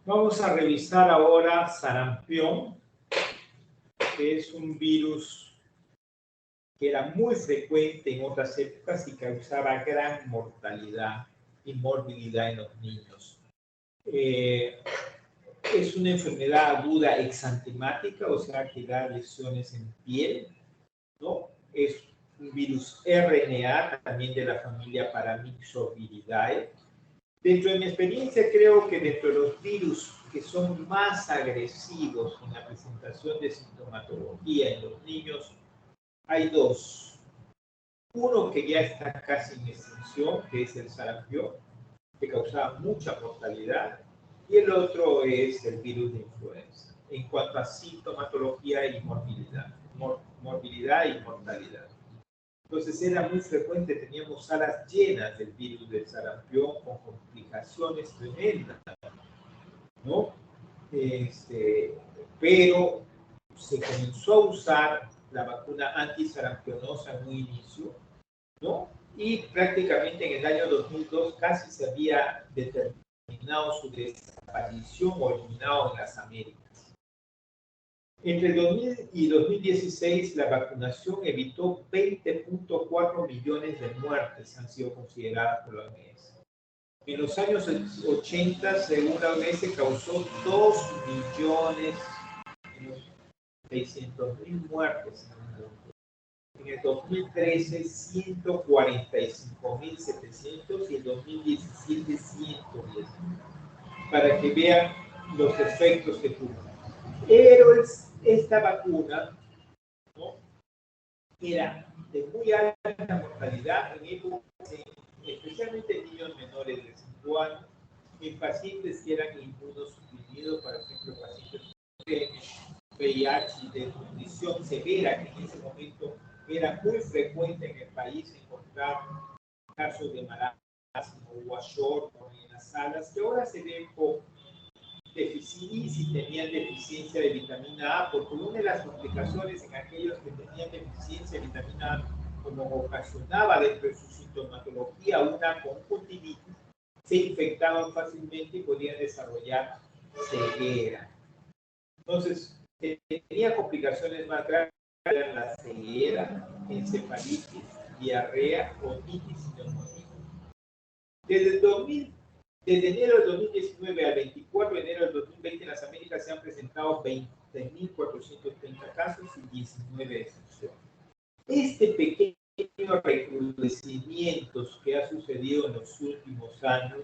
Vamos a revisar ahora sarampión, que es un virus que era muy frecuente en otras épocas y causaba gran mortalidad y morbilidad en los niños. Es una enfermedad aguda exantemática, o sea que da lesiones en piel, ¿no? Es un virus RNA, también de la familia Paramyxoviridae. Dentro de mi experiencia, creo que dentro de los virus que son más agresivos en la presentación de sintomatología en los niños, hay dos. Uno que ya está casi en extinción, que es el sarampión, que causaba mucha mortalidad, y el otro es el virus de influenza, en cuanto a sintomatología y morbilidad, morbilidad y mortalidad. Entonces era muy frecuente, teníamos salas llenas del virus del sarampión con complicaciones tremendas, ¿no? Pero se comenzó a usar la vacuna antisarampionosa en un inicio, ¿no? Y prácticamente en el año 2002 casi se había determinado su desaparición o eliminado en las Américas. Entre 2000 y 2016, la vacunación evitó 20.4 millones de muertes, han sido consideradas por la OMS. En los años 80, según la OMS, causó 2.600.000 muertes en el mundo. En el 2013, 145.700 y en 2017, 110.000. Para que vean los efectos que tuvo. Pero esta vacuna, ¿no?, era de muy alta mortalidad en épocas, especialmente en niños menores de 5 años, en pacientes que eran inmunosuprimidos, por ejemplo, pacientes de VIH de condición severa, que en ese momento era muy frecuente en el país encontrar casos de marasmo o kwashiorkor en las salas, que ahora se ven poco. Si tenían deficiencia de vitamina A, porque una de las complicaciones en aquellos que tenían deficiencia de vitamina A, como ocasionaba dentro de su sintomatología una conjuntivitis, se infectaban fácilmente y podían desarrollar ceguera. Entonces, tenía complicaciones más graves, eran la ceguera, encefalitis, diarrea, otitis y neumonía. Desde enero del 2019 al 24 de enero del 2020 en las Américas se han presentado 20.430 casos y 19 defunciones. Este pequeño recrudecimiento que ha sucedido en los últimos años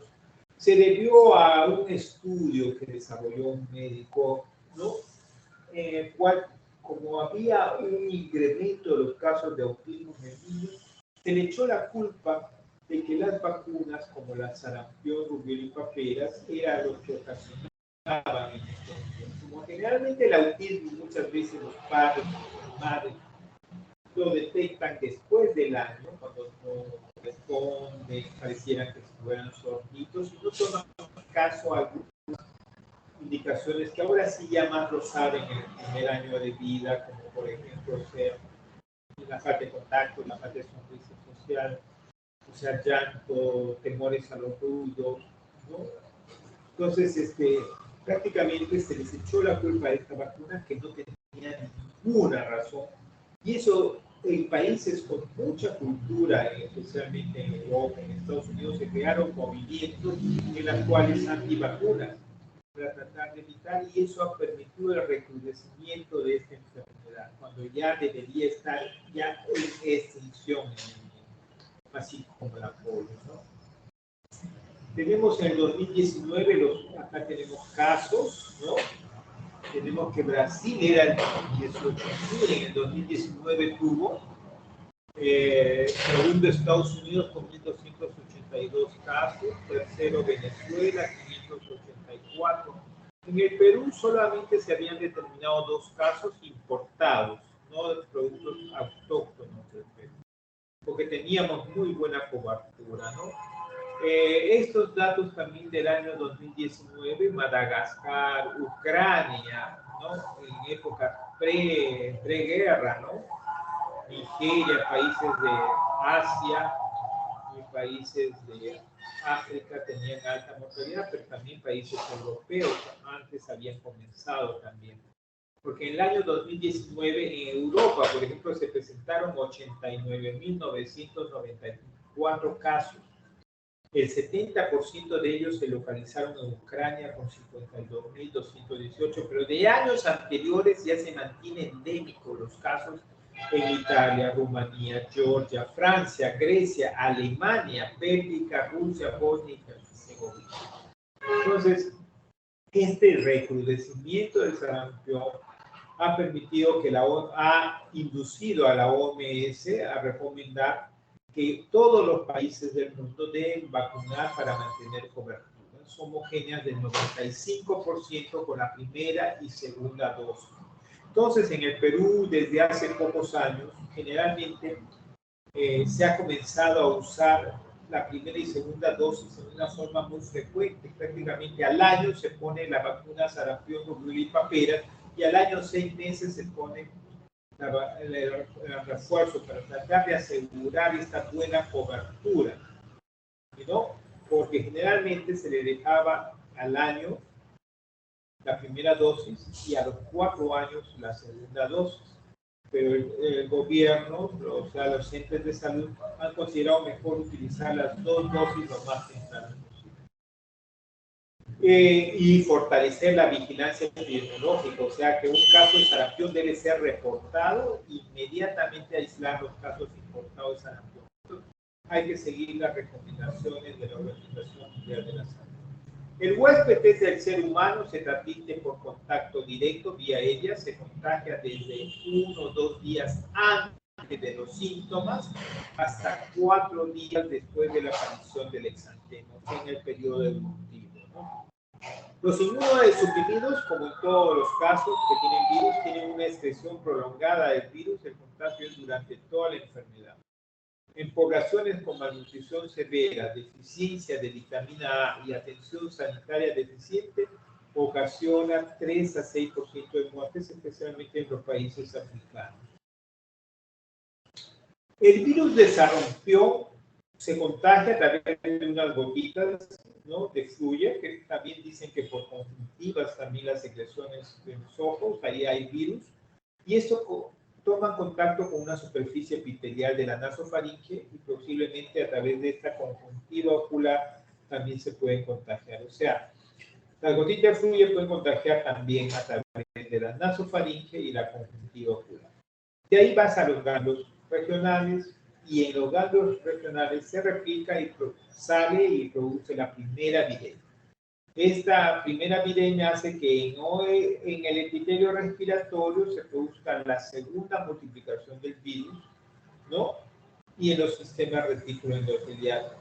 se debió a un estudio que desarrolló un médico, ¿no?, en el cual, como había un incremento de los casos de autismo en el niño, se le echó la culpa de que las vacunas como la sarampión, rubiola y paperas eran los que ocasionaban en estos niños. Como generalmente el autismo muchas veces los padres o las madres lo detectan después del año, cuando no responden, parecieran que estuvieran sorditos, y no toman caso a algunas indicaciones que ahora sí ya más lo saben en el primer año de vida, como por ejemplo ser la falta de contacto, la falta de sonrisa social, o sea, llanto, temores a los ruidos, ¿no? Entonces, prácticamente se les echó la culpa a esta vacuna que no tenía ninguna razón. Y eso, en países con mucha cultura, especialmente en Europa, en Estados Unidos, se crearon movimientos en los cuales antivacunas para tratar de evitar, y eso ha permitido el recrudecimiento de esta enfermedad, cuando ya debería estar ya en extinción en el mundo, así como la polio, ¿no? Tenemos en el 2019, acá tenemos casos, ¿no? Tenemos que Brasil era el 18.000, en el 2019 tuvo, segundo Estados Unidos con 1.282 casos, tercero Venezuela 584. En el Perú solamente se habían determinado 2 casos importados, no de productos autóctonos del Perú, porque teníamos muy buena cobertura, ¿no? Estos datos también del año 2019, Madagascar, Ucrania, ¿no?, en época preguerra, ¿no?, Nigeria, países de Asia y países de África tenían alta mortalidad, pero también países europeos antes habían comenzado también. Porque en el año 2019 en Europa, por ejemplo, se presentaron 89.994 casos. El 70% de ellos se localizaron en Ucrania con 52.218, pero de años anteriores ya se mantiene endémico los casos en Italia, Rumanía, Georgia, Francia, Grecia, Alemania, Bélgica, Rusia, Bosnia y Herzegovina. Entonces, este recrudecimiento del sarampión ha permitido que ha inducido a la OMS a recomendar que todos los países del mundo deben vacunar para mantener coberturas homogéneas del 95% con la primera y segunda dosis. Entonces, en el Perú, desde hace pocos años, generalmente se ha comenzado a usar la primera y segunda dosis de una forma muy frecuente. Prácticamente al año se pone la vacuna sarampión, rubiola y papera, y al año 6 meses se pone el refuerzo para tratar de asegurar esta buena cobertura, ¿no? Porque generalmente se le dejaba al año la primera dosis y a los 4 años la segunda dosis. Pero el gobierno, o sea, los centros de salud han considerado mejor utilizar las 2 dosis lo más temprano posible. Y fortalecer la vigilancia epidemiológica, o sea que un caso de sarampión debe ser reportado, inmediatamente aislar los casos importados de sarampión. Hay que seguir las recomendaciones de la Organización Mundial de la Salud. El huésped es el ser humano, se transmite por contacto directo vía aérea, se contagia desde 1 o 2 días antes de los síntomas hasta 4 días después de la aparición del exantema, en el periodo evolutivo, ¿no? Los inmunodesuprimidos, como en todos los casos que tienen virus, tienen una expresión prolongada del virus, el contagio es durante toda la enfermedad. En poblaciones con malnutrición severa, deficiencia de vitamina A y atención sanitaria deficiente, ocasiona 3 a 6% de muertes, especialmente en los países africanos. El virus de sarampión se contagia a través de unas gotitas, ¿no?, de fluya, que también dicen que por conjuntivas también las secreciones de los ojos, ahí hay virus, y esto toma contacto con una superficie epitelial de la nasofaringe y posiblemente a través de esta conjuntiva ocular también se pueden contagiar. O sea, las gotitas de fluya pueden contagiar también a través de la nasofaringe y la conjuntiva ocular. De ahí vas a los ganglios regionales, y en los ganglios regionales se replica y sale y produce la primera viremia. Esta primera viremia hace que en el epitelio respiratorio se produzca la segunda multiplicación del virus, ¿no? Y en los sistemas reticuloendoteliales.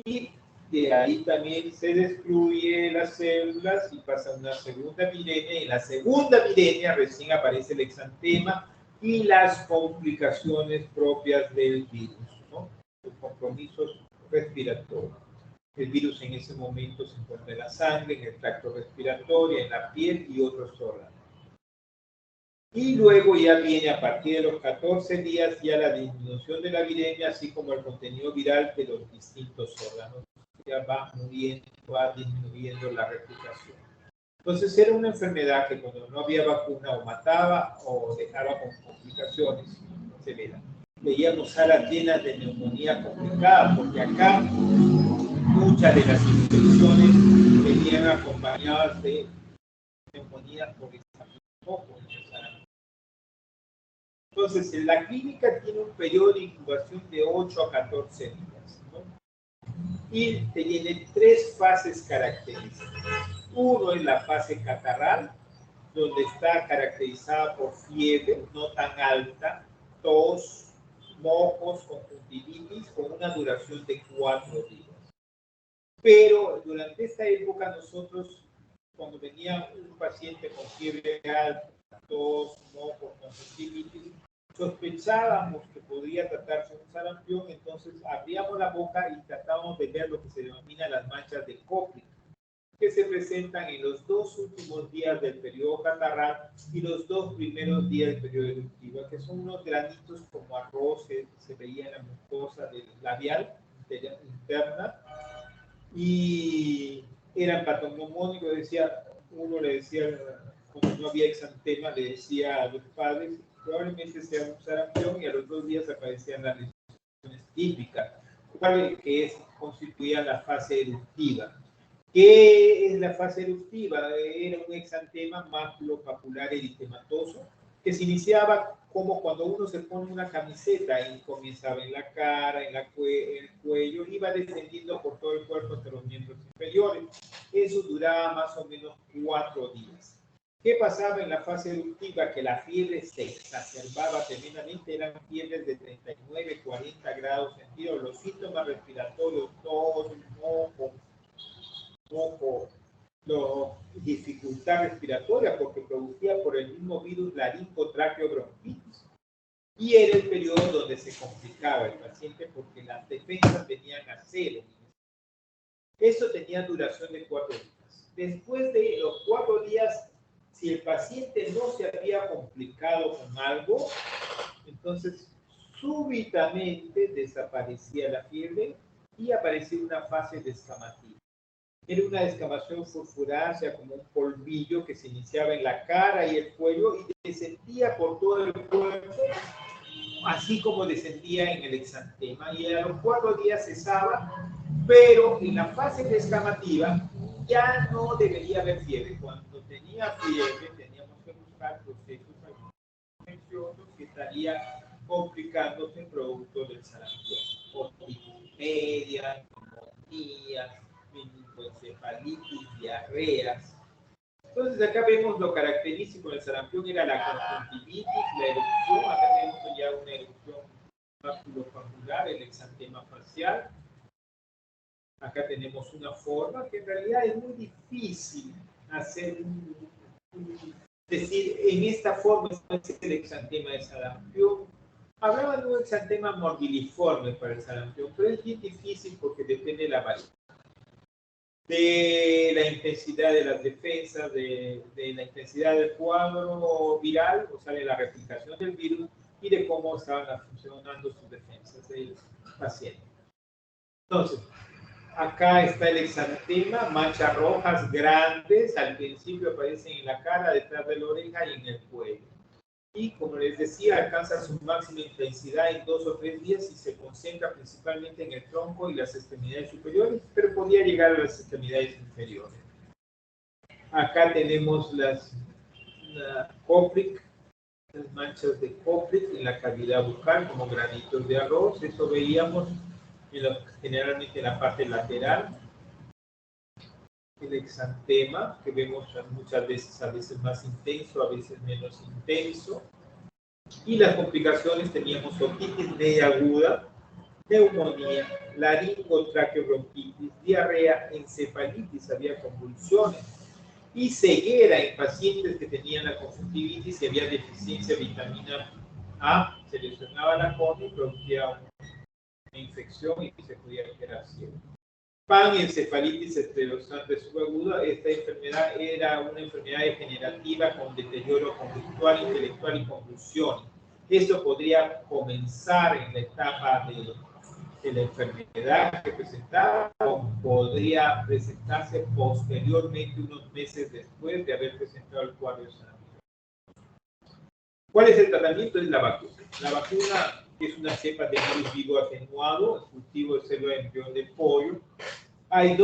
Y de ahí también se destruye las células y pasa una segunda viremia. Y en la segunda viremia recién aparece el exantema y las complicaciones propias del virus, ¿no? Los compromisos respiratorios. El virus en ese momento se encuentra en la sangre, en el tracto respiratorio, en la piel y otros órganos. Y luego ya viene a partir de los 14 días ya la disminución de la viremia, así como el contenido viral de los distintos órganos. Ya va muriendo, va disminuyendo la replicación. Entonces era una enfermedad que cuando no había vacuna o mataba o dejaba con complicaciones severas. Veíamos salas llenas de neumonía complicada, porque acá muchas de las infecciones venían acompañadas de neumonía por poco. Entonces, en la clínica tiene un periodo de incubación de 8 a 14 días, ¿no? Y tiene 3 fases características. Uno es la fase catarral, donde está caracterizada por fiebre no tan alta, tos, mocos, conjuntivitis, con una duración de 4 días. Pero durante esta época nosotros, cuando venía un paciente con fiebre alta, tos, mocos, conjuntivitis, sospechábamos que podría tratarse de un sarampión, entonces abríamos la boca y tratábamos de ver lo que se denomina las manchas de Koplik, que se presentan en los 2 últimos días del periodo catarral y los 2 primeros días del periodo eruptivo, que son unos granitos como arroz que se veía en la mucosa del labial interna, y eran patognomónicos, uno le decía, como no había exantema, le decía a los padres, probablemente sea un sarampión, y a los 2 días aparecían las lesiones típicas, que constituía la fase eruptiva. ¿Qué es la fase eruptiva? Era un exantema maculopapular eritematoso que se iniciaba como cuando uno se pone una camiseta y comenzaba en la cara, en el cuello, iba descendiendo por todo el cuerpo hasta los miembros inferiores. Eso duraba más o menos 4 días. ¿Qué pasaba en la fase eruptiva? Que la fiebre se exacerbaba tremendamente, eran fiebres de 39, 40 grados centígrados, los síntomas respiratorios, tos, moco, dificultad respiratoria porque producía por el mismo virus laringotraqueobronquitis. Y era el periodo donde se complicaba el paciente porque las defensas venían a cero. Eso tenía duración de 4 días. Después de los 4 días, si el paciente no se había complicado con algo, entonces súbitamente desaparecía la fiebre y aparecía una fase descamativa. Era una descamación furfurácea, como un polvillo que se iniciaba en la cara y el cuello y descendía por todo el cuerpo, así como descendía en el exantema. Y a los 4 días cesaba, pero en la fase descamativa ya no debería haber fiebre. Cuando tenía fiebre, teníamos que buscar procesos infecciosos que estaría complicándose producto del sarampión. Otitis media, neumonía, meningoencefalitis, diarreas. Entonces acá vemos lo característico del sarampión era la conjuntivitis, la erupción, acá tenemos ya una erupción maculopapular, el exantema facial. Acá tenemos una forma que en realidad es muy difícil hacer decir, en esta forma es el exantema de sarampión. Hablaba de un exantema morbilliforme para el sarampión, pero es bien difícil porque depende de la variedad, de la intensidad de las defensas, de la intensidad del cuadro viral, o sea, de la replicación del virus y de cómo estaban funcionando sus defensas del paciente. Entonces, acá está el exantema, manchas rojas grandes, al principio aparecen en la cara, detrás de la oreja y en el cuello. Y como les decía, alcanza su máxima intensidad en 2 o 3 días y se concentra principalmente en el tronco y las extremidades superiores, pero podía llegar a las extremidades inferiores. Acá tenemos las Koplik, las manchas de Koplik en la cavidad bucal como granitos de arroz. Eso veíamos generalmente en la parte lateral. El exantema, que vemos muchas veces, a veces más intenso, a veces menos intenso. Y las complicaciones teníamos otitis media aguda, neumonía, laringotraqueobronquitis, diarrea, encefalitis, había convulsiones y ceguera en pacientes que tenían la conjuntivitis y había deficiencia de vitamina A, se lesionaba la córnea y producía una infección y se podía quedar ciego. Panencefalitis esclerosante subaguda, esta enfermedad era una enfermedad degenerativa con deterioro conductual, intelectual y convulsiones. Esto podría comenzar en la etapa de la enfermedad que presentaba o podría presentarse posteriormente, unos meses después de haber presentado el cuadro de sarampión. ¿Cuál es el tratamiento? Es la vacuna. La vacuna es una cepa de virus vivo atenuado, el cultivo de célula de embrión de pollo. Hay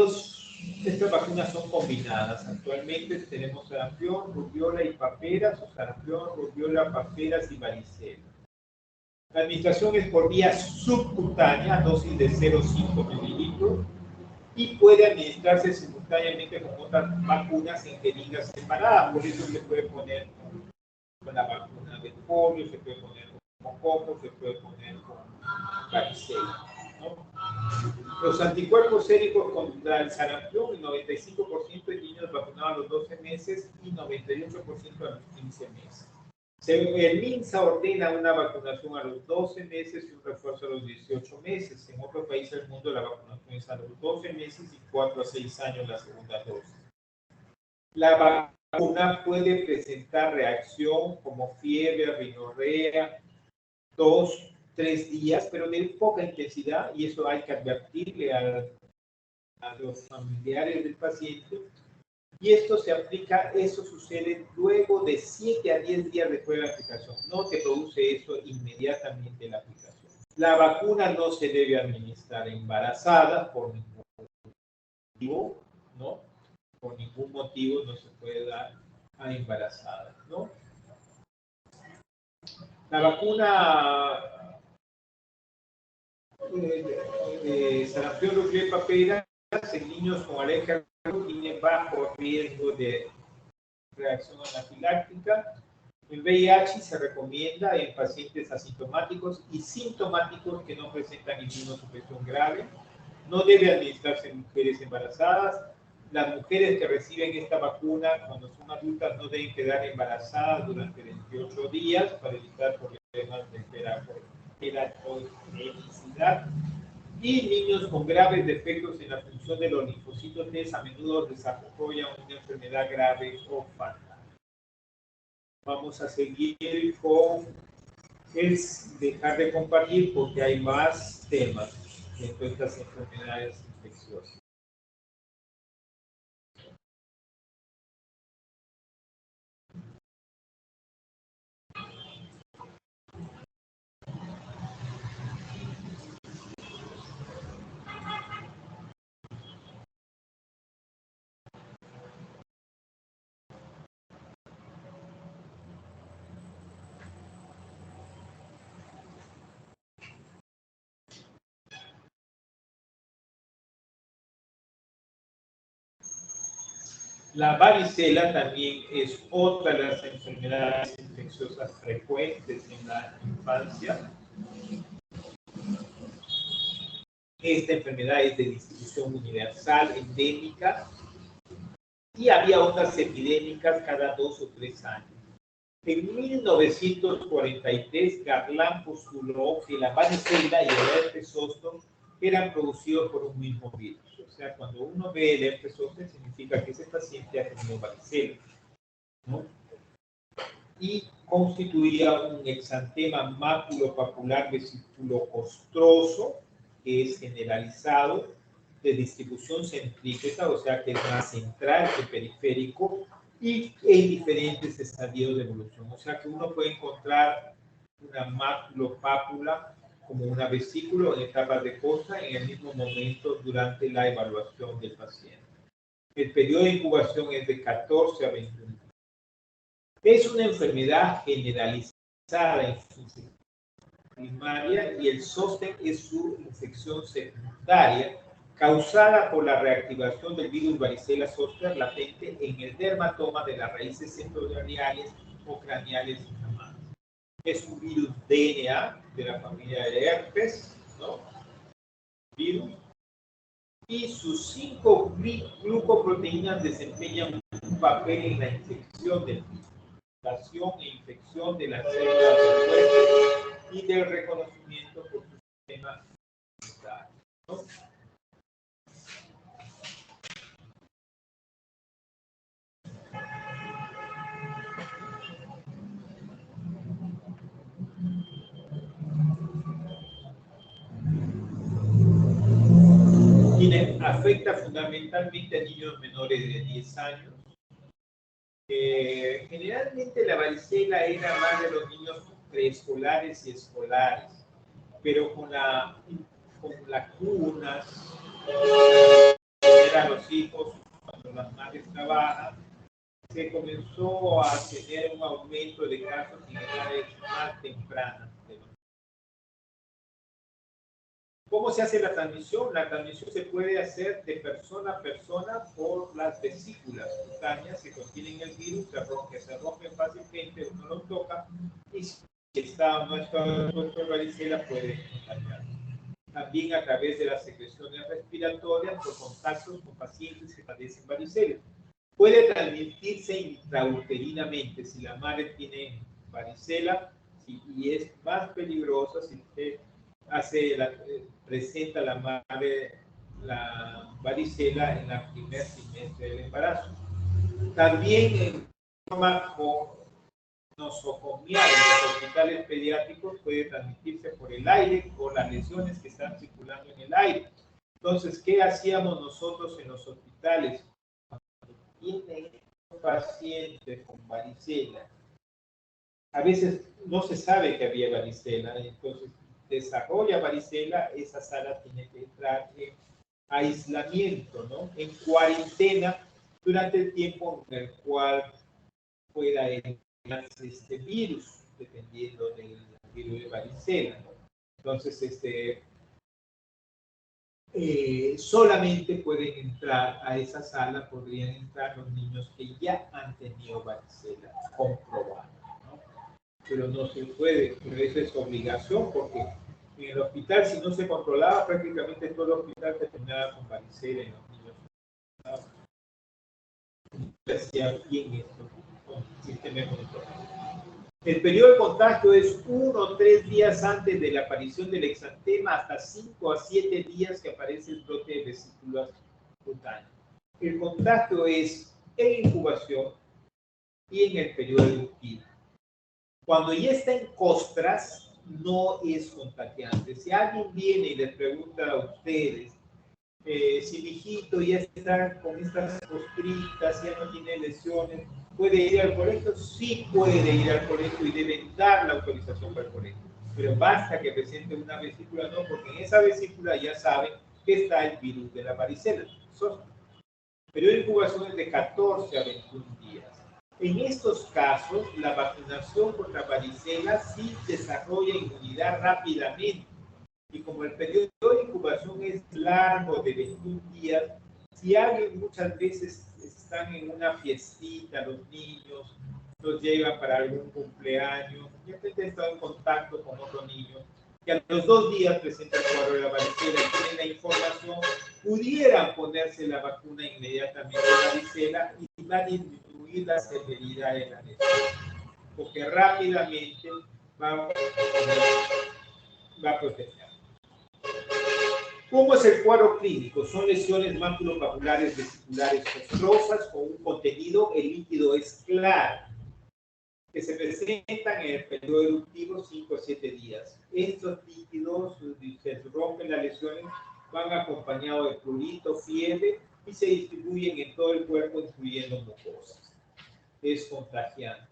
estas vacunas son combinadas. Actualmente tenemos sarampión, rubiola y paperas, o sarampión, rubiola, paperas y varicela. La administración es por vía subcutánea, dosis de 0,5 mililitros, y puede administrarse simultáneamente con otras vacunas en jeringas separadas. Por eso se puede poner con la vacuna de polio, se puede poner con coco, se puede poner con varicela, ¿no? Los anticuerpos séricos contra el sarampión, el 95% de niños vacunados a los 12 meses y 98% a los 15 meses. El MINSA ordena una vacunación a los 12 meses y un refuerzo a los 18 meses. En otros países del mundo la vacunación es a los 12 meses y 4 a 6 años la segunda dosis. La vacuna puede presentar reacción como fiebre, rinorrea, 2, 3 días, pero de poca intensidad, y eso hay que advertirle al a los familiares del paciente. Y esto se aplica, eso sucede luego de 7 a 10 días después de la aplicación. No te produce eso inmediatamente la aplicación. La vacuna no se debe administrar embarazada por ningún motivo, ¿no? Por ningún motivo no se puede dar a embarazadas, ¿no? La vacuna de sarampión, rubiola y papera en niños con alergia tiene bajo riesgo de reacción anafiláctica. El VIH se recomienda en pacientes asintomáticos y sintomáticos que no presentan inmunosupresión grave. No debe administrarse en mujeres embarazadas. Las mujeres que reciben esta vacuna cuando son adultas no deben quedar embarazadas durante 28 días para evitar problemas de teratogenicidad. Y niños con graves defectos en la función de los linfocitos T a menudo desarrollan una enfermedad grave o fatal. Vamos a seguir con dejar de compartir porque hay más temas dentro de estas enfermedades infecciosas. La varicela también es otra de las enfermedades infecciosas frecuentes en la infancia. Esta enfermedad es de distribución universal, endémica, y había otras epidémicas cada 2 o 3 años. En 1943, Garland postuló que la varicela y el herpes zóster eran producidos por un mismo virus. O sea, cuando uno ve el herpes zóster, significa que ese paciente ha tenido varicela, ¿no? Y constituía un exantema maculopapular vesículo-costroso, que es generalizado, de distribución centrípeta, o sea que es más central que periférico, y en diferentes estadios de evolución. O sea que uno puede encontrar una maculopápula como una vesícula en etapas de cosa en el mismo momento durante la evaluación del paciente. El periodo de incubación es de 14 a 21. Es una enfermedad generalizada en su primaria y el zóster es su infección secundaria causada por la reactivación del virus varicela zóster latente en el dermatoma de las raíces centrocraniales o craneales inflamadas. Es un virus DNA de la familia de herpes, ¿no? Virus. Y sus 5 glucoproteínas desempeñan un papel en la infección del virus, e infección de las células del cuerpo y del reconocimiento por su sistema inmunitario, ¿no? Afecta fundamentalmente a niños menores de 10 años. Generalmente la varicela era más de los niños preescolares y escolares, pero con las cunas, a los hijos cuando las madres trabajan, se comenzó a tener un aumento de casos en edades más tempranas. ¿Cómo se hace la transmisión? La transmisión se puede hacer de persona a persona por las vesículas cutáneas que contienen el virus, que se rompen fácilmente, uno lo toca y si está nuestra varicela puede contagiar. También a través de las secreciones respiratorias por contactos con pacientes que padecen varicela. Puede transmitirse intrauterinamente si la madre tiene varicela y es más peligrosa si usted presenta la madre la varicela en el primer trimestre del embarazo. También en forma nosocomial en los hospitales pediátricos puede transmitirse por el aire o las lesiones que están circulando en el aire. Entonces, ¿qué hacíamos nosotros en los hospitales? Cuando tienen un paciente con varicela, a veces no se sabe que había varicela, entonces desarrolla varicela, esa sala tiene que entrar en aislamiento, ¿no? En cuarentena durante el tiempo en el cual pueda eliminarse este virus, dependiendo del virus de varicela, ¿no? Entonces, solamente pueden entrar a esa sala, podrían entrar los niños que ya han tenido varicela comprobada, ¿no? Pero no se puede, pero esa es obligación porque en el hospital, si no se controlaba, prácticamente todo el hospital terminaba con varicela en los niños. Hacía bien esto con el sistema de control. El periodo de contagio es 1 o 3 días antes de la aparición del exantema, hasta 5 a 7 días que aparece el brote de vesículas cutáneas. El contagio es en incubación y en el periodo eruptivo. Cuando ya está en costras, no es contagiante. Si alguien viene y les pregunta a ustedes si mi hijito ya está con estas costritas, ya no tiene lesiones, ¿puede ir al colegio? Sí puede ir al colegio y deben dar la autorización para el colegio. Pero basta que presente una vesícula, no, porque en esa vesícula ya saben que está el virus de la varicela. El periodo de incubación es de 14 a 21 días. En estos casos, la vacunación contra varicela sí desarrolla inmunidad rápidamente. Y como el periodo de incubación es largo, de 21 días, si alguien muchas veces están en una fiestita, los niños los llevan para algún cumpleaños, y han estado en contacto con otro niño, que a los 2 días presenta el cuadro de la varicela y tienen la información, pudieran ponerse la vacuna inmediatamente de varicela y va a disminuir la severidad de la lesión, porque rápidamente va a proteger. ¿Cómo es el cuadro clínico? Son lesiones maculopapulares vesiculares costrosas con un contenido, el líquido es claro, que se presentan en el periodo eruptivo 5 a 7 días. Estos líquidos, se rompen las lesiones, van acompañados de prurito, fiebre y se distribuyen en todo el cuerpo, incluyendo mucosas. Es contagiante.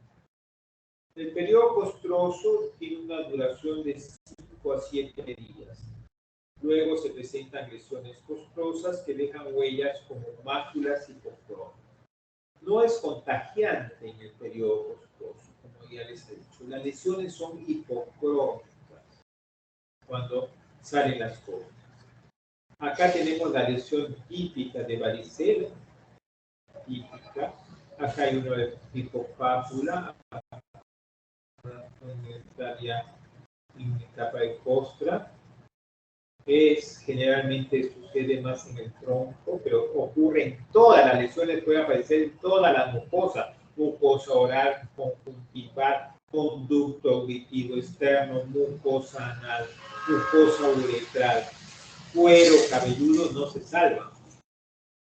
El periodo costroso tiene una duración de 5 a 7 días. Luego se presentan lesiones costrosas que dejan huellas como máculas y hipocromo. No es contagiante en el periodo costroso, como ya les he dicho. Las lesiones son hipocrómicas cuando salen las cosas. Acá tenemos la lesión típica de varicela. Típica. Acá hay uno de tipo pápula, en etapa de costra. Generalmente sucede más en el tronco, pero ocurre en todas las lesiones, puede aparecer en todas las mucosas, mucosa oral, conjuntival, conducto auditivo externo, mucosa anal, mucosa uretral, cuero cabelludo, no se salva.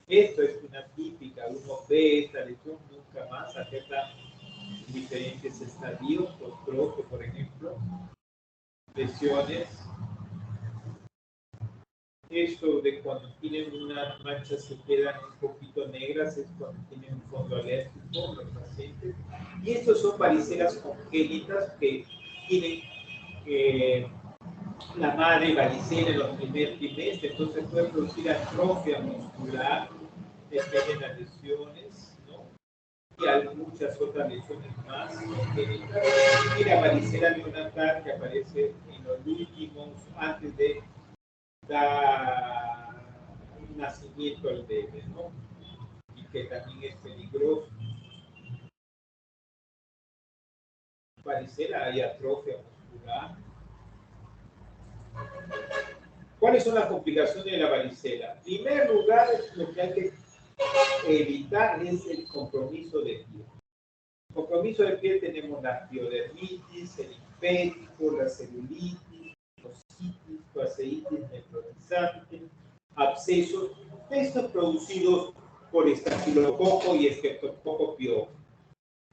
Esto es una típica, uno ve esta lesión nunca más, afecta en diferentes estadios, costroso, por ejemplo, lesiones. Esto de cuando tienen unas manchas que quedan un poquito negras es cuando tienen un fondo alérgico los pacientes. Y estos son varicelas congénitas que tienen la madre varicela en los primeros trimestres, entonces puede producir atrofia muscular, depende de las lesiones, ¿no? Y hay muchas otras lesiones más congénitas. Y la varicela neonatal que aparece en los últimos, antes de da un nacimiento al bebé, ¿no? Y que también es peligroso. Varicela, hay atrofia muscular. ¿Cuáles son las complicaciones de la varicela? En primer lugar, lo que hay que evitar es el compromiso de piel. El compromiso de piel tenemos la piodermitis, el infético, la celulitis, ositis, fasciitis necrotizante, abscesos, estos producidos por estafilococo y estreptococo pyoge.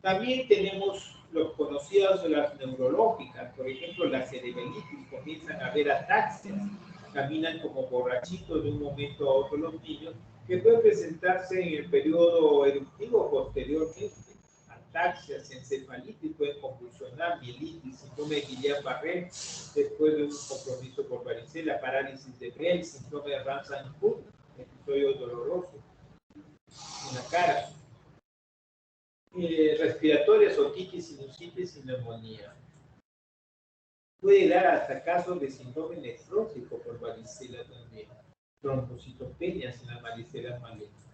También tenemos los conocidos de las neurológicas, por ejemplo, la cerebritis, comienzan a haber ataxias caminan como borrachitos de un momento a otro los niños, que pueden presentarse en el periodo eruptivo posteriormente. Ataxias, encefalitis, pueden convulsionar, mielitis, síndrome de Guillain-Barré, después de un compromiso por varicela, parálisis de Bell, síndrome de Ramsay-Hunt, episodio doloroso en la cara, respiratorias, otitis, sinusitis y neumonía. Puede dar hasta casos de síndrome nefrótico por varicela también, trombocitopenias en las varicelas malignas.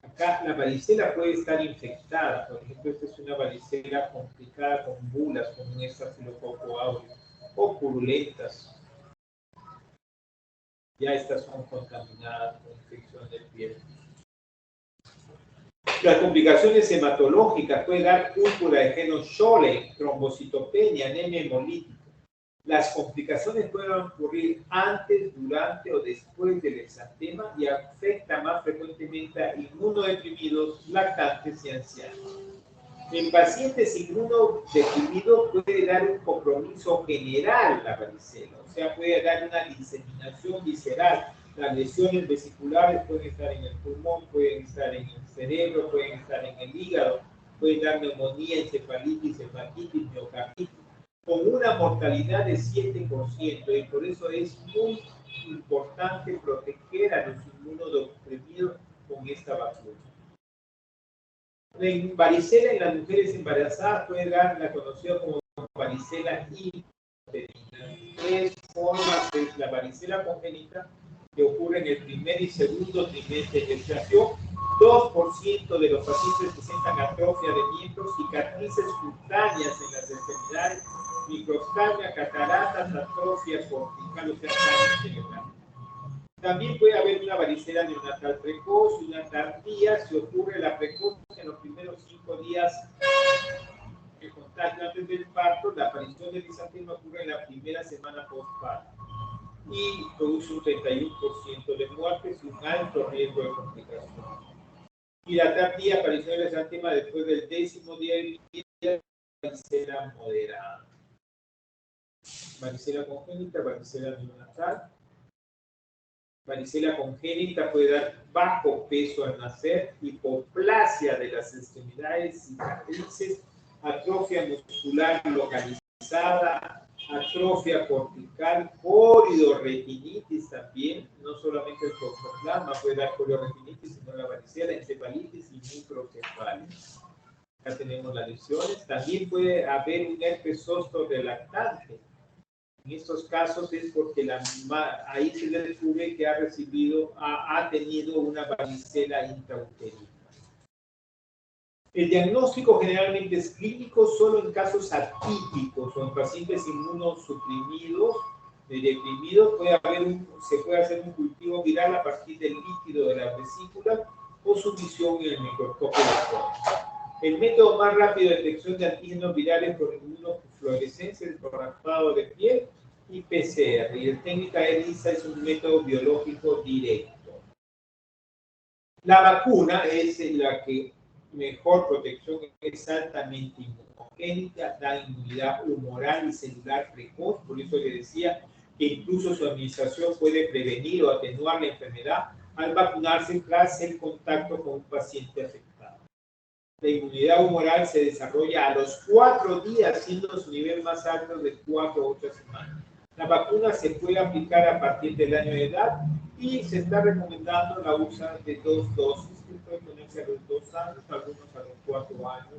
Acá la varicela puede estar infectada, por ejemplo, esta es una varicela complicada con bulas, con un estafilococo aureus, o purulentas. Ya estas son contaminadas con infección de piel. Las complicaciones hematológicas puede dar púrpura de Heno-Schönlein, trombocitopenia, anemia hemolítica. Las complicaciones pueden ocurrir antes, durante o después del exantema y afecta más frecuentemente a inmunodeprimidos, lactantes y ancianos. En pacientes inmunodeprimidos puede dar un compromiso general la varicela, o sea, puede dar una diseminación visceral. Las lesiones vesiculares pueden estar en el pulmón, pueden estar en el cerebro, pueden estar en el hígado, pueden dar neumonía, encefalitis, hepatitis, miocarditis, con una mortalidad de 7%, y por eso es muy importante proteger a los inmunodeprimidos con esta vacuna. La varicela en las mujeres embarazadas puede dar la conocida como varicela intrauterina. Tres formas de la varicela congénita que ocurre en el primer y segundo trimestre de gestación. 2% de los pacientes presentan atrofia de miembros, cicatrices cutáneas en las extremidades, microscamia, cataratas, atrofia cortical, o sea, daño cerebral. También puede haber una varicela neonatal precoz y una tardía. Si ocurre la precoz en los primeros 5 días de contagio antes del parto, la aparición del exantema ocurre en la primera semana postparto y produce un 31% de muertes y un alto riesgo de complicaciones. Y la tardía aparición del exantema después del 10º día de vida, varicela moderada. Varicela congénita, varicela neonatal. Varicela congénita puede dar bajo peso al nacer, hipoplasia de las extremidades, cicatrices, atrofia muscular localizada, atrofia cortical, coriorretinitis también, no solamente el toxoplasma puede dar coriorretinitis, sino la varicela, encefalitis y microcefalia. Acá tenemos las lesiones. También puede haber un herpes zóster relactante. En estos casos es porque ahí se le descubre que ha tenido una varicela intrauterina. El diagnóstico generalmente es clínico solo en casos atípicos o en pacientes inmunosuprimidos, deprimidos. Se puede hacer un cultivo viral a partir del líquido de la vesícula o su visión en el microscopio electrónico. El método más rápido de detección de antígenos virales por inmunofluorescencia es por raspado de piel y PCR. Y la técnica ELISA es un método biológico directo. La vacuna es la que mejor protección, es altamente inmunogénica, da inmunidad humoral y celular precoz. Por eso le decía que incluso su administración puede prevenir o atenuar la enfermedad al vacunarse tras el contacto con un paciente afectado. La inmunidad humoral se desarrolla a los 4 días, siendo su nivel más alto de 4 a 8 semanas. La vacuna se puede aplicar a partir del año de edad y se está recomendando la uso de 2 dosis, que puede ponerse a los 2 años, algunos a los 4 años.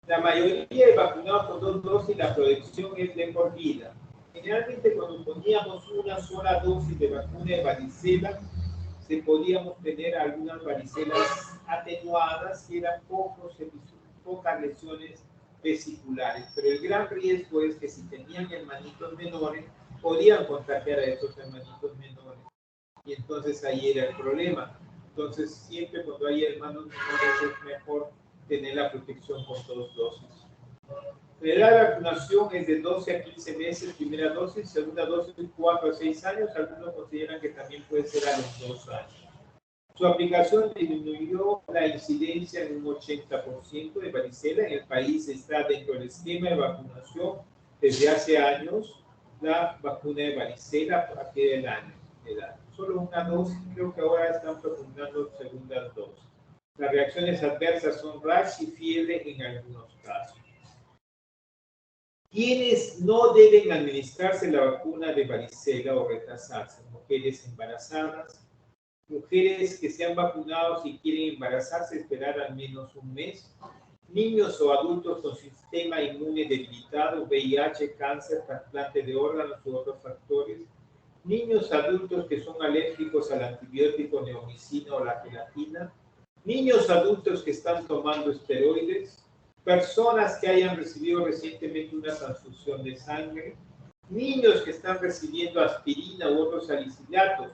La mayoría de vacunados con 2 dosis, la protección es de por vida. Generalmente cuando poníamos una sola dosis de vacuna de varicela, podíamos tener algunas varicelas atenuadas y eran pocas lesiones vesiculares, pero el gran riesgo es que si tenían hermanitos menores, podían contagiar a esos hermanitos menores, y entonces ahí era el problema. Entonces siempre cuando hay hermanos menores es mejor tener la protección con 2 dosis. La edad de vacunación es de 12 a 15 meses, primera dosis, segunda dosis 4 a 6 años, algunos consideran que también puede ser a los 2 años. Su aplicación disminuyó la incidencia en un 80% de varicela. En el país está dentro del esquema de vacunación desde hace años la vacuna de varicela a partir del año de edad. Solo una dosis, creo que ahora están preguntando segundas dosis. Las reacciones adversas son rash y fiebre en algunos casos. ¿Quiénes no deben administrarse la vacuna de varicela o retrasarse? Mujeres embarazadas, mujeres que se han vacunado y quieren embarazarse, esperar al menos un mes, niños o adultos con sistema inmune debilitado, VIH, cáncer, trasplante de órganos u otros factores, niños adultos que son alérgicos al antibiótico neomicina o la gelatina, niños adultos que están tomando esteroides, personas que hayan recibido recientemente una transfusión de sangre, niños que están recibiendo aspirina u otros salicilatos,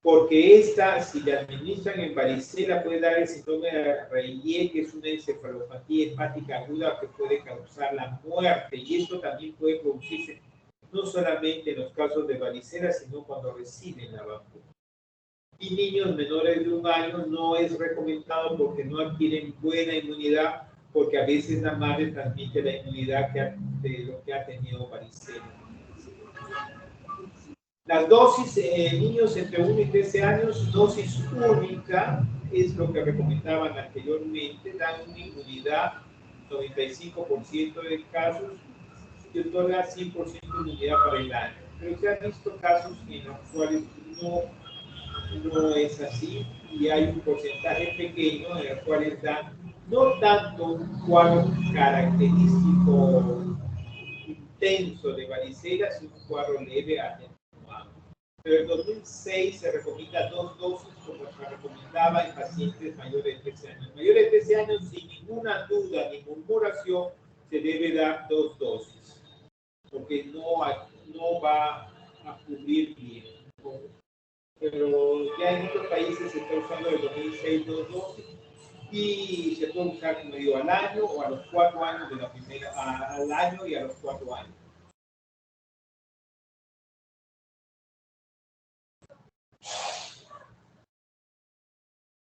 porque esta, si la administran en varicela, puede dar el síndrome de Raynaud, que es una encefalopatía hepática aguda que puede causar la muerte, y esto también puede producirse no solamente en los casos de varicela, sino cuando reciben la vacuna. Y niños menores de 1 año no es recomendado porque no adquieren buena inmunidad, porque a veces la madre transmite la inmunidad de lo que ha tenido varicela. Las dosis en niños entre 1 y 13 años, dosis única, es lo que recomendaban anteriormente, dan una inmunidad 95% de casos y otorga 100% de inmunidad para el año. Pero se han visto casos en los cuales no es así y hay un porcentaje pequeño en el cual dan no tanto un cuadro característico intenso de varicela, sino un cuadro leve atenuado. Pero en 2006 se recomienda 2 dosis como se recomendaba en pacientes mayores de 13 años. Mayores de 13 años, sin ninguna duda ni murmuración, se debe dar 2 dosis, porque no va a cubrir bien. Pero ya en otros países se está usando el 2006 2 dosis y se puede usar, como digo, al año o a los 4 años de la primera, al año y a los 4 años.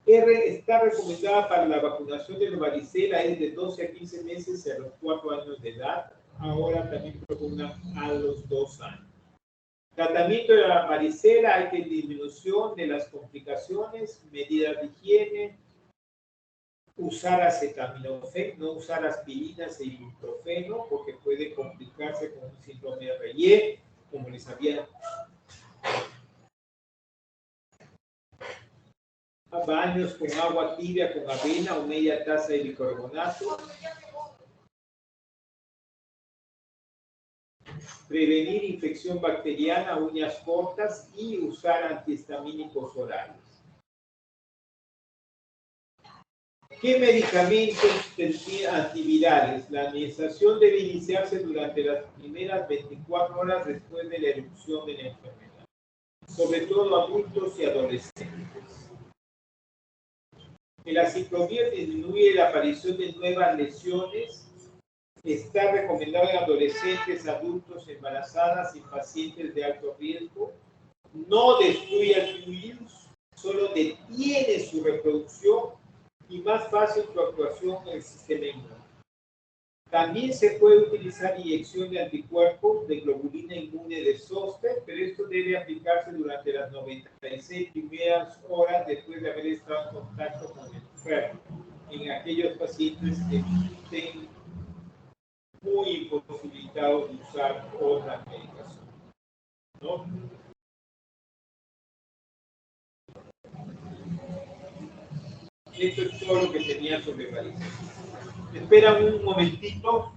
R está recomendada para la vacunación de la varicela, es de 12 a 15 meses a los 4 años de edad. Ahora también proponen a los 2 años. Tratamiento de la varicela, hay que disminución de las complicaciones, medidas de higiene, usar acetaminofén, no usar aspirinas e ibuprofeno, porque puede complicarse con un síndrome de Raynaud, como les había baños con agua tibia con avena o media taza de bicarbonato. Prevenir infección bacteriana, uñas cortas y usar antihistamínicos orales. ¿Qué medicamentos antivirales? La administración debe iniciarse durante las primeras 24 horas después de la erupción de la enfermedad, sobre todo adultos y adolescentes. El aciclovir disminuye la aparición de nuevas lesiones. Está recomendado en adolescentes, adultos, embarazadas y pacientes de alto riesgo. No destruye el virus, solo detiene su reproducción y más fácil su actuación en el sistema inmune. También se puede utilizar inyección de anticuerpos de globulina inmune de Zoster, pero esto debe aplicarse durante las 96 primeras horas después de haber estado en contacto con el enfermo, en aquellos pacientes que estén muy imposibilitados de usar otras medicaciones, ¿no? Esto es todo lo que tenía sobre varicela. Espera un momentito.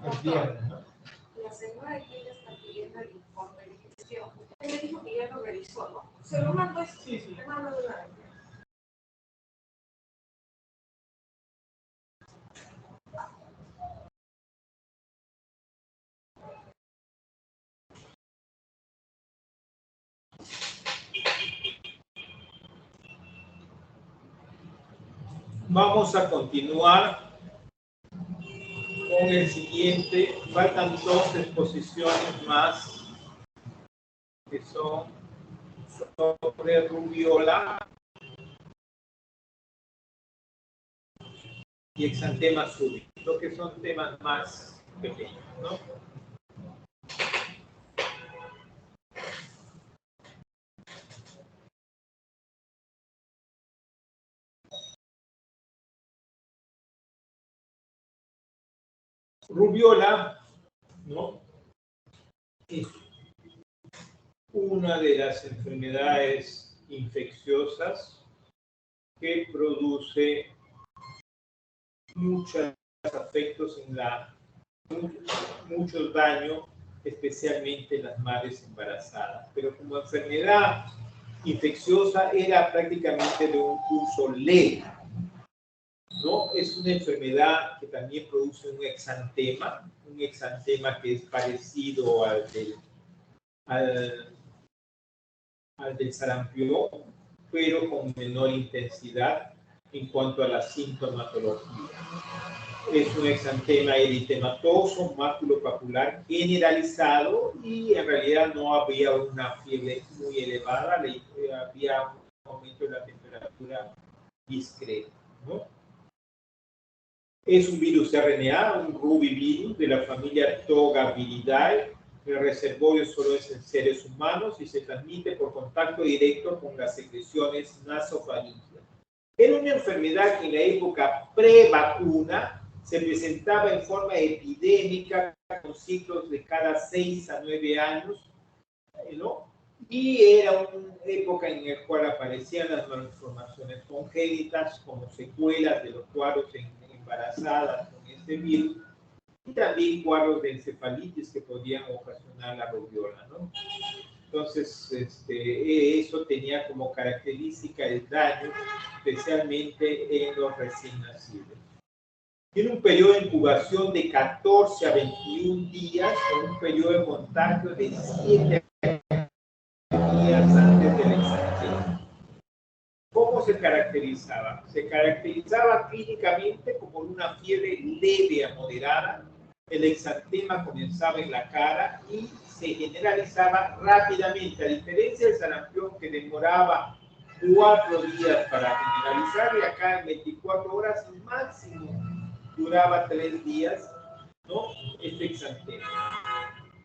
El viernes, ¿no? La señora aquí ya está pidiendo el informe de gestión. Él me dijo que ya lo revisó, ¿no? Se lo mando, Sí, sí. le mando de una vez. Vamos a continuar con el siguiente. Faltan dos exposiciones más que son sobre rubiola y exantema súbito, que son temas más pequeños, ¿no? Rubiola, ¿no? Es una de las enfermedades infecciosas que produce muchos afectos en muchos daños, especialmente en las madres embarazadas. Pero como enfermedad infecciosa era prácticamente de un curso leve, ¿no? Es una enfermedad que también produce un exantema que es parecido al del sarampión, pero con menor intensidad en cuanto a la sintomatología. Es un exantema eritematoso, maculopapular generalizado y en realidad no había una fiebre muy elevada, había un aumento de la temperatura discreto, ¿no? Es un virus RNA, un rubivirus de la familia Togaviridae. El reservorio solo es en seres humanos y se transmite por contacto directo con las secreciones nasofaríngeas. Era una enfermedad que en la época pre-vacuna se presentaba en forma epidémica con ciclos de cada 6 a 9 años, ¿no? Y era una época en la cual aparecían las malformaciones congénitas como secuelas de los cuadros embarazadas con este virus y también cuadros de encefalitis que podían ocasionar la rubiola, ¿no? Entonces, eso tenía como característica el daño, especialmente en los recién nacidos. Tiene un periodo de incubación de 14 a 21 días con un periodo de contagio de 7 días antes del exantema. ¿Cómo se caracterizaba? Se caracterizaba clínicamente como una fiebre leve a moderada. El exantema comenzaba en la cara y se generalizaba rápidamente, a diferencia del sarampión que demoraba 4 días para generalizar, y acá en 24 horas máximo duraba 3 días, ¿no? Este exantema.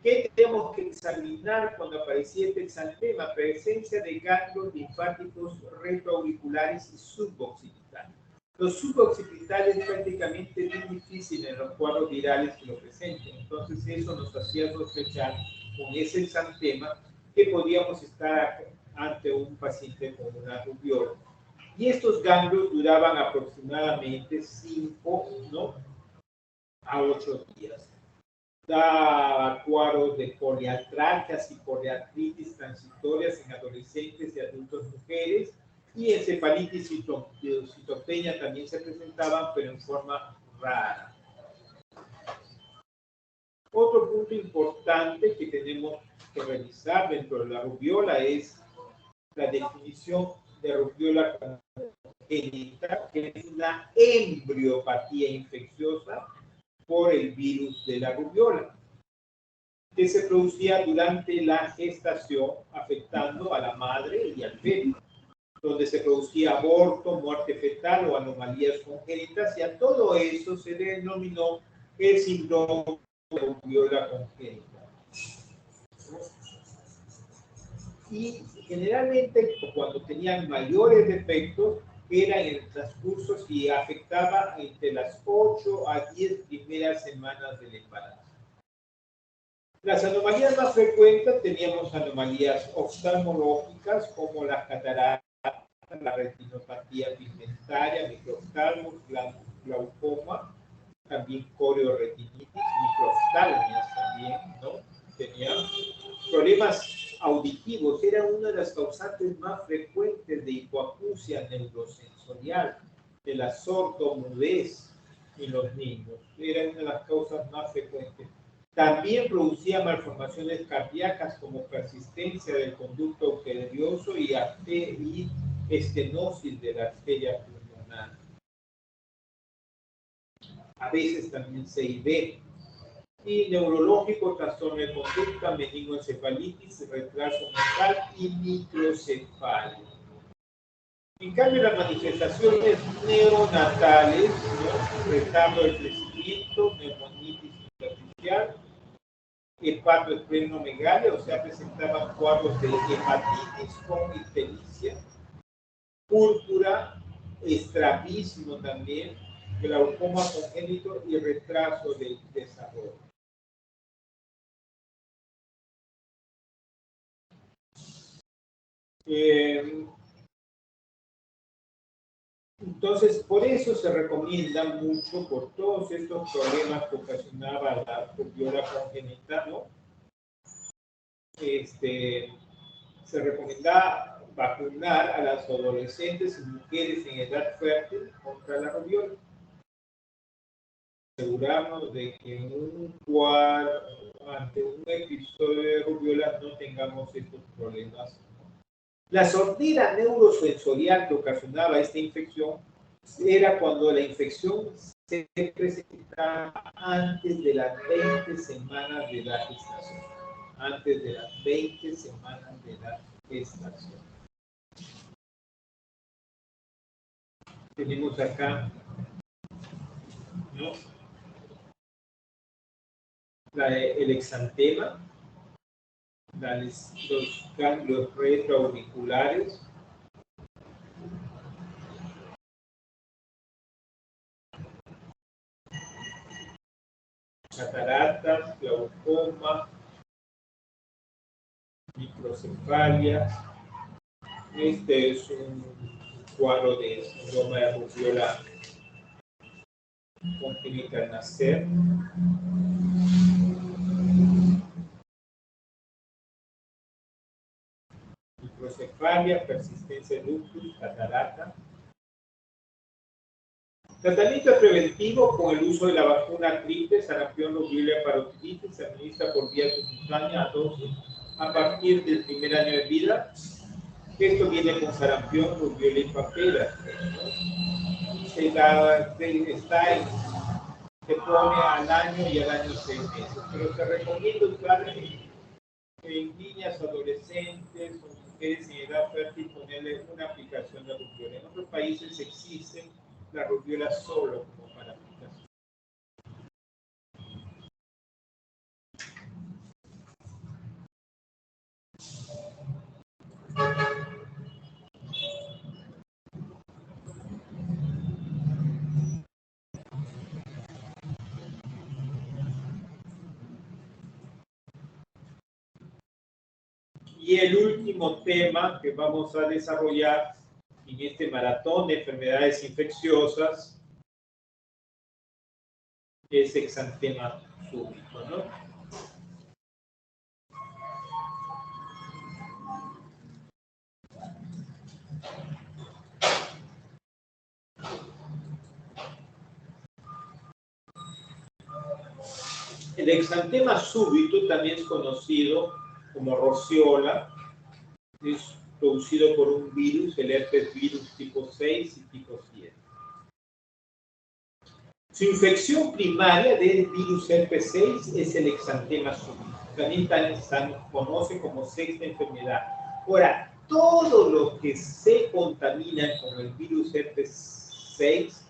¿Qué tenemos que examinar cuando aparecía este exantema? Presencia de ganglios linfáticos retroauriculares y suboccipitales. Los suboccipitales prácticamente es muy difícil en los cuadros virales que lo presenten. Entonces eso nos hacía sospechar con ese exantema que podíamos estar ante un paciente con una rubiola. Y estos ganglios duraban aproximadamente 5, ¿no?, a 8 días. Da cuadros de poliartralgias y poliartritis transitorias en adolescentes y adultos mujeres, y encefalitis y citopenia también se presentaban, pero en forma rara. Otro punto importante que tenemos que realizar dentro de la rubiola es la definición de rubiola congénita, que es una embriopatía infecciosa por el virus de la rubiola, que se producía durante la gestación, afectando a la madre y al feto, donde se producía aborto, muerte fetal o anomalías congénitas, y a todo eso se denominó el síndrome de rubiola congénita. Y generalmente cuando tenían mayores defectos era en el transcurso y afectaba entre las 8 a 10 primeras semanas del embarazo. Las anomalías más frecuentes teníamos anomalías oftalmológicas como las cataratas, la retinopatía pigmentaria, microoftalmos, glaucoma, también coreoretinitis, microoftalmias también, ¿no? Tenían problemas auditivos, era una de las causantes más frecuentes de hipoacusia neurosensorial, de la sordomudez en los niños, era una de las causas más frecuentes. También producía malformaciones cardíacas como persistencia del conducto arterioso y estenosis de la arteria pulmonar. A veces también CID. Y neurológico, trastorno de conducta, meningoencefalitis, retraso mental y microcefalia. En cambio, las manifestaciones neonatales, ¿no? Retardo del crecimiento, neumonitis superficial, hepatoesplenomegalia, o sea, presentaban cuadros de hepatitis con ictericia, púrpura, estrabismo también, glaucoma congénito y retraso del desarrollo. Entonces, por eso se recomienda mucho, por todos estos problemas que ocasionaba la rubiola congénita, ¿no? Se recomienda vacunar a las adolescentes y mujeres en edad fértil contra la rubiola. Asegurarnos de que ante un episodio de rubiola no tengamos estos problemas. La sordera neurosensorial que ocasionaba esta infección era cuando la infección se presentaba antes de las 20 semanas de la gestación. Antes de las 20 semanas de la gestación. Tenemos acá, ¿no? El exantema, los ganglios retroauriculares, cataratas, glaucoma, microcefalia. Este es un cuadro de síndrome de rubiola congénita al nacer. Microcefalia, persistencia de lupus, catarata. Tratamiento preventivo con el uso de la vacuna triple, sarampión, rubiola y parotiditis, se administra por vía subcutánea a dosis a partir del primer año de vida. Esto viene con sarampión, rubiola y papera, ¿no? Se pone al año y al año 6 meses, pero se recomienda usar en niñas, adolescentes o mujeres en edad fértil ponerle una aplicación de rubiola. En otros países existe la rubiola solo como para aplicación. Y el último tema que vamos a desarrollar en este maratón de enfermedades infecciosas es exantema súbito, ¿no? El exantema súbito también es conocido como rociola, es producido por un virus, el herpes virus tipo 6 y tipo 7. Su infección primaria del virus herpes 6 es el exantema súbito. También se conoce como sexta enfermedad. Ahora, todos los que se contaminan con el virus herpes 6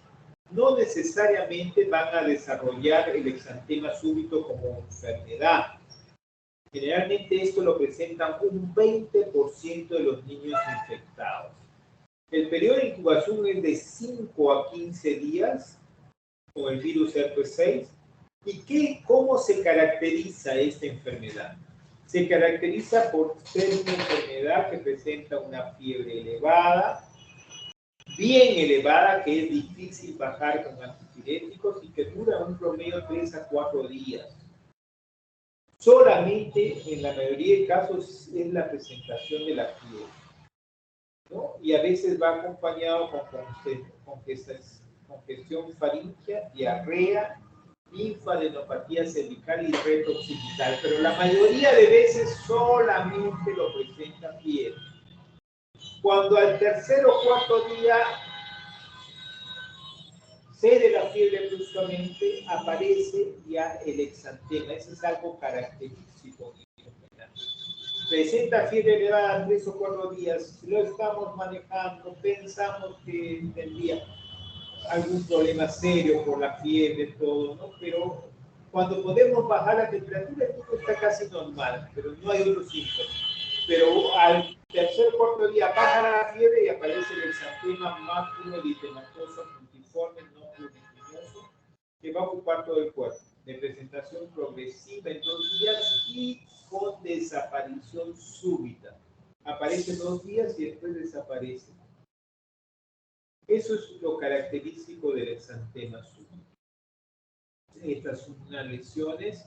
no necesariamente van a desarrollar el exantema súbito como enfermedad. Generalmente esto lo presentan un 20% de los niños infectados. El periodo de incubación es de 5 a 15 días con el virus herpes 6. ¿Y cómo se caracteriza esta enfermedad? Se caracteriza por ser una enfermedad que presenta una fiebre elevada, bien elevada, que es difícil bajar con antipiréticos y que dura un promedio 3 a 4 días. Solamente en la mayoría de casos es la presentación de la fiebre, ¿no? Y a veces va acompañado con congestión faríngea, diarrea, linfadenopatía cervical y retrooccipital, pero la mayoría de veces solamente lo presenta fiebre. Cuando al tercer o cuarto día cede la fiebre bruscamente, aparece ya el exantema. Eso es algo característico. Presenta fiebre elevada 3 o 4 días, lo estamos manejando, pensamos que tendría algún problema serio por la fiebre, todo, ¿no? Pero cuando podemos bajar la temperatura, el niño está casi normal, pero no hay otros síntomas. Pero al tercer o cuarto día baja la fiebre y aparece el exantema máculo eritematoso puntiforme no pluridiginoso que va a ocupar todo el cuerpo, de presentación progresiva en 2 días y con desaparición súbita. Aparece 2 días y después desaparece. Eso es lo característico del exantema súbito. Estas son unas lesiones,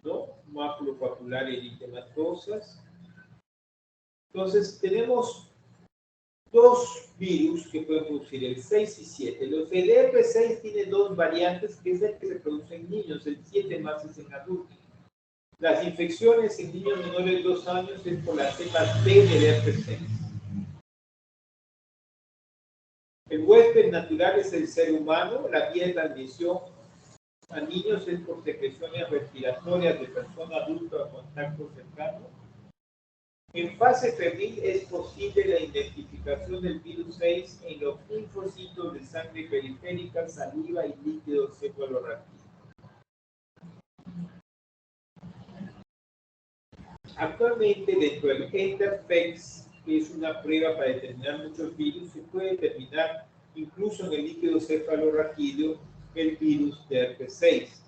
¿no? Maculopapular eritematosas. Entonces, tenemos 2 virus que pueden producir, el 6 y 7. El herpes 6 tiene 2 variantes, que es el que se produce en niños, el 7 más es en adultos. Las infecciones en niños menores de 2 años es por las cepas B del herpes 6. El huésped natural es el ser humano, la vía de transmisión a niños es por secreciones respiratorias de persona adulta a contacto cercano. En fase febril es posible la identificación del virus 6 en los linfocitos de sangre periférica, saliva y líquido cefalorraquídeo. Actualmente, dentro del Interfex, que es una prueba para determinar muchos virus, se puede determinar incluso en el líquido cefalorraquídeo el virus de herpes 6.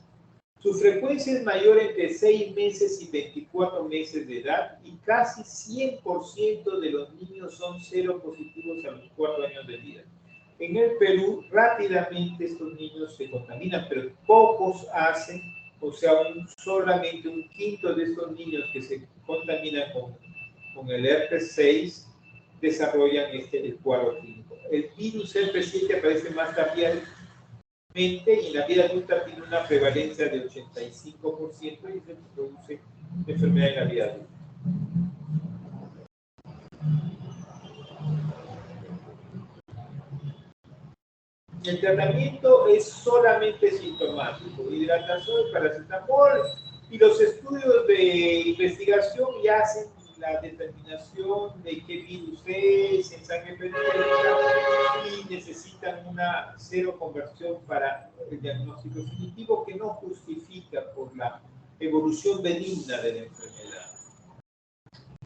Su frecuencia es mayor entre 6 meses y 24 meses de edad y casi 100% de los niños son seropositivos a los 4 años de vida. En el Perú, rápidamente estos niños se contaminan, pero pocos hacen, o sea, solamente un quinto de estos niños que se contaminan con el herpes 6 desarrollan el cuadro clínico. El virus herpes 7 aparece más tardíamente y en la vida adulta tiene una prevalencia de 85% y se produce enfermedad en la vida adulta. El tratamiento es solamente sintomático, hidratación y paracetamol, y los estudios de investigación ya hacen la determinación de qué virus es en sangre periférica y necesitan una seroconversión para el diagnóstico definitivo que no justifica por la evolución benigna de la enfermedad.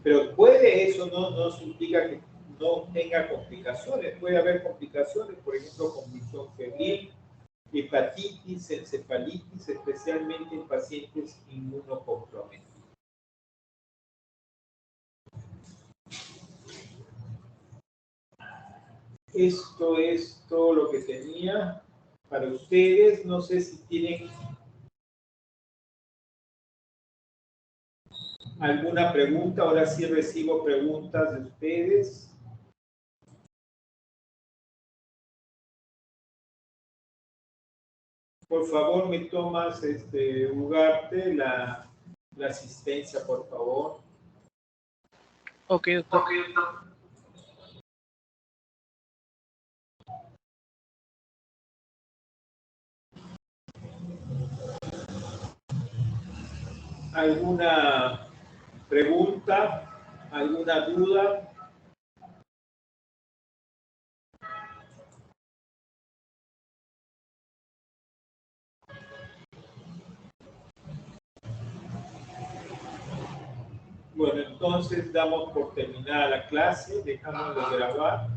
Pero eso no significa que no tenga complicaciones. Puede haber complicaciones, por ejemplo, condición febril, hepatitis, encefalitis, especialmente en pacientes inmunocomprometidos. Esto es todo lo que tenía para ustedes. No sé si tienen alguna pregunta. Ahora sí recibo preguntas de ustedes. Por favor, me tomas, Ugarte, la asistencia, por favor. Ok, doctor. ¿Alguna pregunta? ¿Alguna duda? Bueno, entonces damos por terminada la clase, dejamos de grabar.